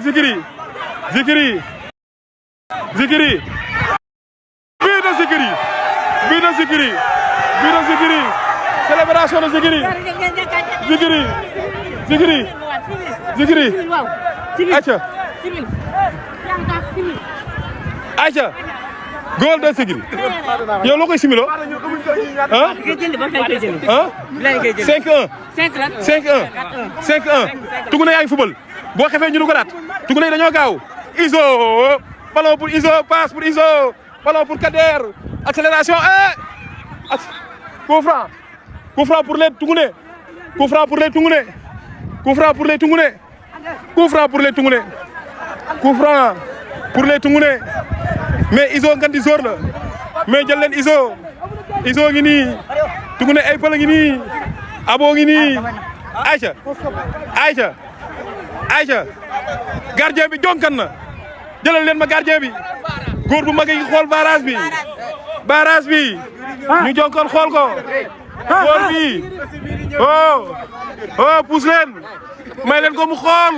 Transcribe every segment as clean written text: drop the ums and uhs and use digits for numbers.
Zikiri Zikiri Zikiri bii de Zikiri bii de Zikiri bii de Zikiri célébration de Zikiri Zikiri Zikiri Zikiri ayca ayca góol de Zikiri yow loo koy similo ah 5-1 5-1 5-1 Tungune yaa ngi football boo xefee ñu dugalaat Tungune dañoo gaaw Iso ballon pour Iso passe pour Iso ballon pour Kader accélération coup franc pour les Tungune coup franc pour les Tungune coup franc pour les Tungune coup franc pour les Tungune coup franc pour les Tungune mais Iso ngan di zor la mais jël leen Iso ngi nii Tungune ay pël ngi nii Abo ngi nii Aïcha gardien bi jonkan na jëlal leen ma gardien bi góor bu mag yi xool barrage bi ñu jonkoon xool ko góor bi pousse leen may leen ko mu xool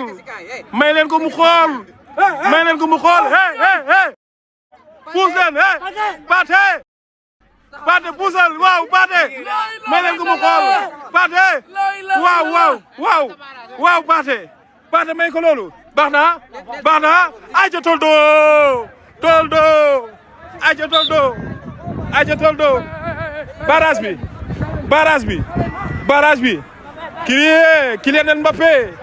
pousse leen Pathé puusal waaw Pathé may leen ko mu xool Pathé waaw Pathé may ko loolu baax na ayca Toldo barrage bi Kylian Mbappé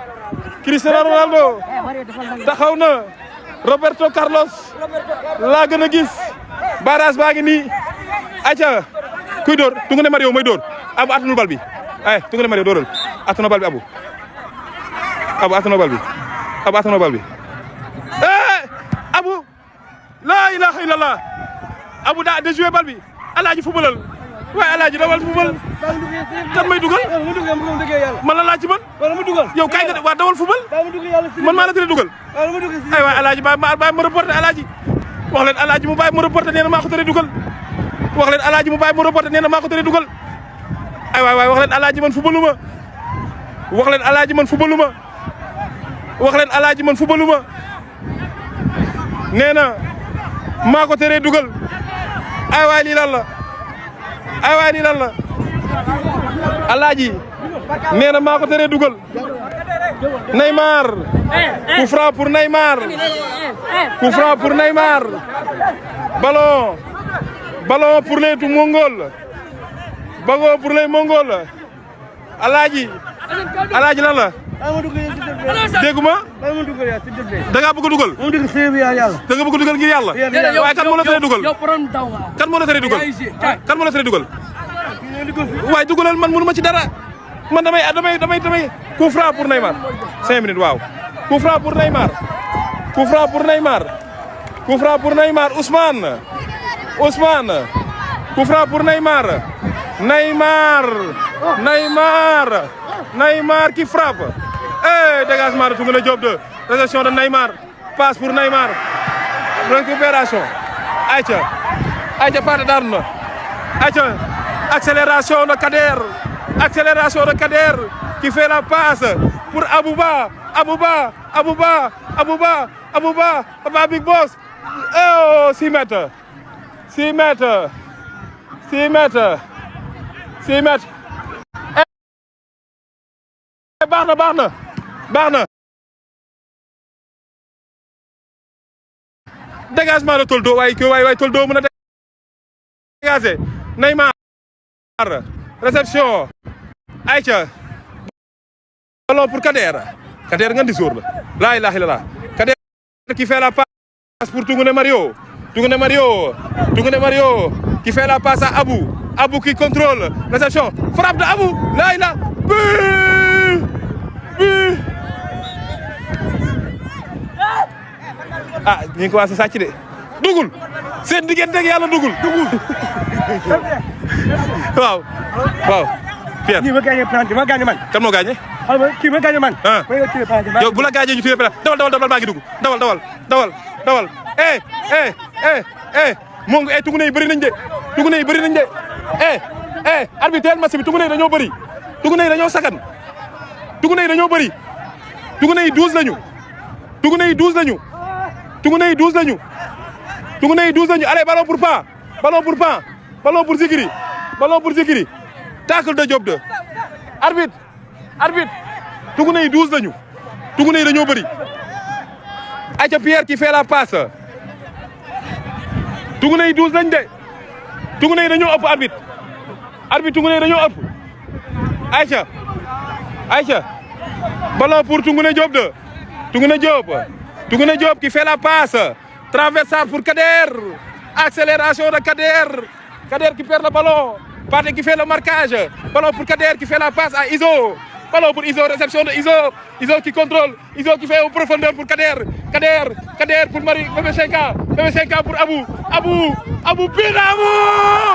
Cristiano Ronaldo taxaw na Roberto Carlos laa gën a gis barrage baa ngi nii ayca kuy dóor Tungune Mario mooy dóor Abu attanul bal bi Tungune Mario dóoral attanu bal bi Abu attanu bal bi Abu laa ilaha illallah Abu daa déjoué bal bi Alaaji fubalal waaye Alaaji dawal fubal kan may dugal man la laaj ci man yow kay nga waa dawal fubal man maa la tere dugal ay waay Alaaji bàyyi ma reporté Alaaji wax leen Alaaji mu bàyyi ma reporté nee na maa ko tere dugal wax leen Alaaji mu bàyyi ma reporté nee na maa ko tere dugal ay waay wax leen Alaaji man fubaluma wax leen Alaaji man fubaluma nee na maa ko tere dugal ay waay lii lan la Alaaji nee na maa ko tere dugal Neymar coup franc pour Neymar ballon pour les Mongols Alaaji lan la dégguma da nga bëgg dugal ngir yàlla waaye kan moo la tere dugal waaye dugalal man mënu ma ci dara man damay coup franc pour Neymar 5 minutes waaw coup franc pour Neymar Ousmane coup franc pour Neymar qui frappe dégagement de Tungune Diop 2 réception de Neymar passe pour Neymar récupération ayca Pathé daanu na ayca accélération de Kader qui fait la passe pour Abouba Papa Big Boss 6 mètres baax na dégagement de Toldo waay Toldo mën a dégager Neymar réception ayca ballon pour Kader nga di sóor la ilaha illallah Kader qui fait la passe pour Tungune Mario qui fait la passe à Abou qui contrôle réception frappe de Abou la ilaha but ñu ngi commencé sàcc de dugul seen diggante ak yàlla dugul waaw Pierre kii ma gagné penalty ma gagné man kan moo gagné xam nga kii ma gagné man yow bu la gagné ñu tiré penalty dawal baa ngi dugg dawal moo ngi Tungune yi bëri nañ de arbitre match bi Tungune yi dañoo bëri Tungune yi dañoo sakan Tungune yi 12 lañu Tungune yi 12 lañu. Tungune yi 12 lañu. Tungune yi 12 lañu. Allez, ballon pour Pan. Ballon pour Pan. Ballon pour Zikiri. Ballon pour Zikiri. Tacle de Diop 2. Arbitre. Arbitre. Tungune yi 12 lañu. Tungune yi dañoo bëri. Aïcha Pierre qui fait la passe. Tungune yi 12 lañ de. Tungune yi dañoo ëpp arbitre. Arbitre Tungune yi dañoo ëpp. Aïcha. Aïcha. Ballon pour Tungune Diop 2. Tungune Diop. Tungune Diop qui fait la passe. Traversade pour Kader. Accélération de Kader. Kader qui perd le ballon. Pathé qui fait le marquage. Ballon pour Kader qui fait la passe à Iso. Ballon pour Iso, réception de Iso. Iso qui contrôle. Iso qui fait en profondeur pour Kader. Kader pour Marie. Bébé 5 ans. Bébé 5 ans pour Abou. Abou Binamou.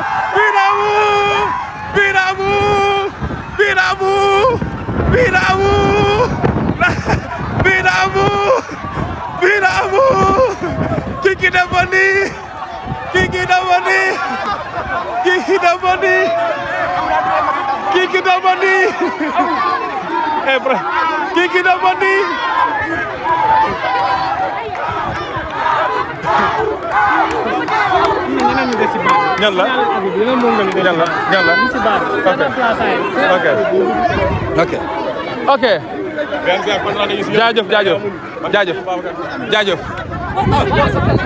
Kiki Dabani. ñan la ok jaajëf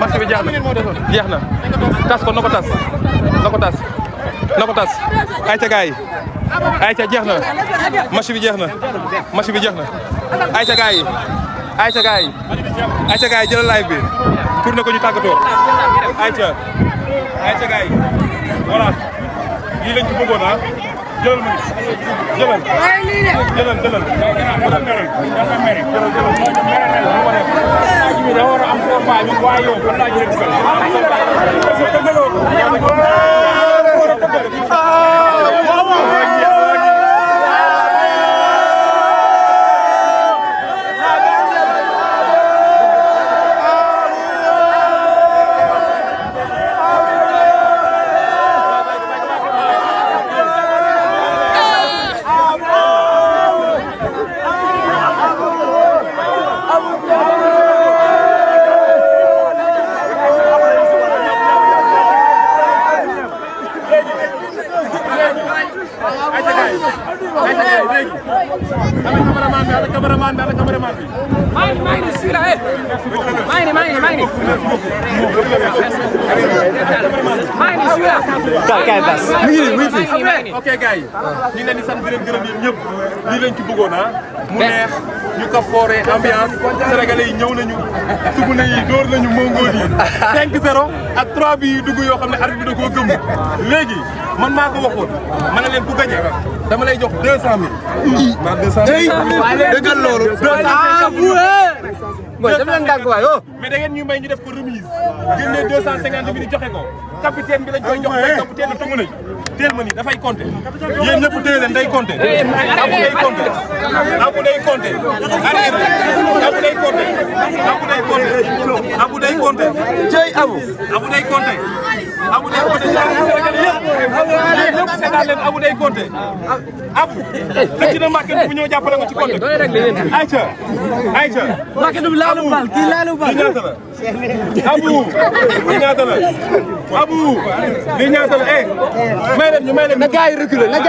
match bi jeex na tas ko na ko tas ayca gaay yi ayca jeex na match bi jeex na ayca gaay yi jëlal live bi tourné ko ñu tàggatoo ayca gaay yi voilà lii lañ ci bëggoon ah jëlal ma ok gars yi ñu leen di sant di leen gërëm yéen ñëpp lii lañ ci bëggoon mu neex ñu ko foore ambiance sénégalais yi ñëw nañu Tungune yi door nañu Mongol yi 5-0 ak 3 bi yu dugg yoo xam ne arbitre bi da koo gëm léegi man maa ko waxoon ma ne leen ku gagné dama lay jox 200 000 maa 200 000 dëggal loolu 250 000 dama leen dàgg waay mais da ngeen ñu may ñu def ko remise génnee 250 000 joxe ko capitaine bi lañ koy jox mooy capitaine Tungune teel ma ni dafay compter yéen ñëpp téye leen day compter Abou day compter Abou day compter cey Abou day compter yëpp seetaan leen Abou day compter Abou xëcc na Mbacké bu ñëw jàppale ko ci compter ayca Mbacké du laalu bal kii laalu bal Abou li ñaata la Abou li ñaata la may leen na gars yi reculer non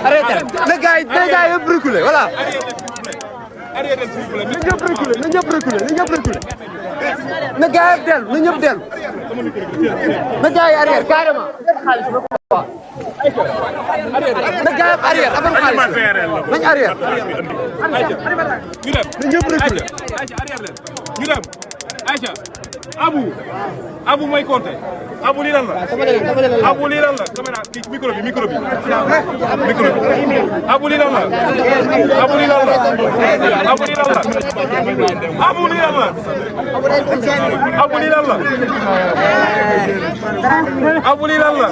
arrêtez na gars yi yëpp reculer voilà arrêtez s'il vous plaît na ñëpp reculer na gars yi dellu na ñëpp dellu na gars yi arrière carrément na gars yi arrière avant xaalis nañ arrière na ñëpp reculer ñu dem Aïcha Abou mooy compter Abou lii lan la Abou lii lan la caméra kii micro bi Abou lii lan la Abou lii lan la Abou lii lan la Abou lii lan la Abou lii lan la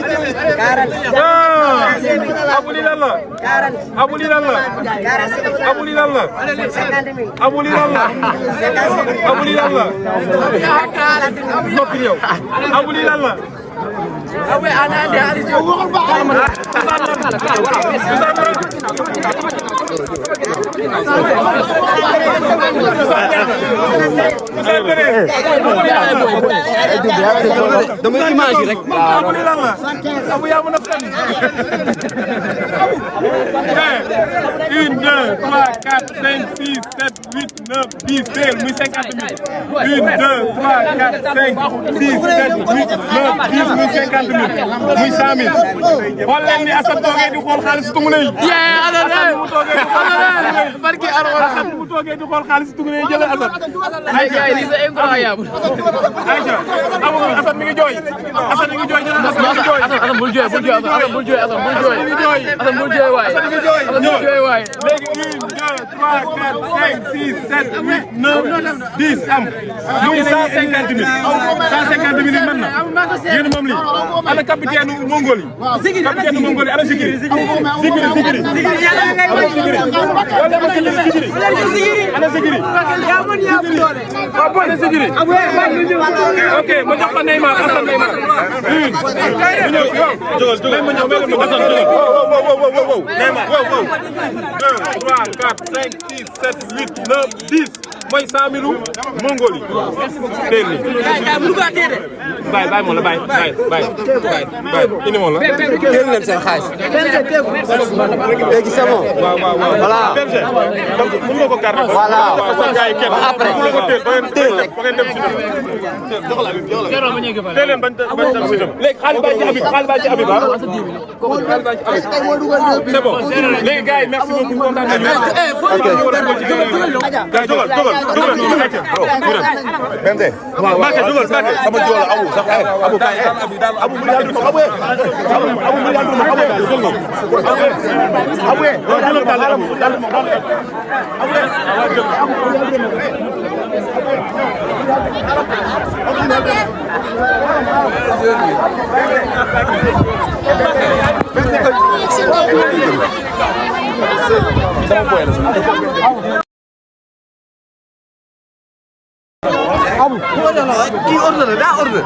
Abou lii lan la Abou lii lan la Abou lii lan la Abou lii lan la Abou lii lan la noppi yow Abou lii lan la Abou ana ande ali damay image yi rek. Abu yaa mën a sànni. 1 2 3 4 5 6 7 8 9 10 teel muy 50 000. 1 2 3 4 5 6 7 8 9 10 muy 50 000 muy 100 000. xool leen ni Assane toogee di xool xaalis tungune yi. barki Arona Assane bu toogee di xool xaalis tungune yi jëlee Assane. ayca lii c'est incroyable. ayca amu Assane mi ngi jooy. Assane mi ngi jooy jëlee Assane mi ngi jooy. Assane bul jooy bul jooy Assane bul jooy Assane bul jooy. Assane bul jooy waay. Assane mi ngi jooy. Assane bul jooy waay. léegi 1 2 3 4 5 6 7 8 9 10 am muy 150 000 150 000 yi mën na yéen moom lii ana capitaine Mongol yi capitaine Mongol yi ana Sigiri Sigiri ana Sigiri ana Sigiri ok ma jox ko Neymar Assane Neymar mu ñëw jógal ma ñëw Assane jógal wow Neymar wow 2 3 4 5 6 7 8 9 10 mooy 100 000 Mongol yi teel ni bàyyi moom la bàyyi indi moom la teel leen seen xaalis. léegi c'est bon. waaw voilà. donc mën nga ko garder voilà après mën nga ko teel ba ngeen dem si dem teel leen bañ dem si dem léegi xaalis baa ci Habib c'est bon léegi gars yi merci beaucoup kontaan nañu Bente waaw dugal sama jool abu sax abu kay abu mu yàlla abu abu mu yàlla kii ordre la daa ordre.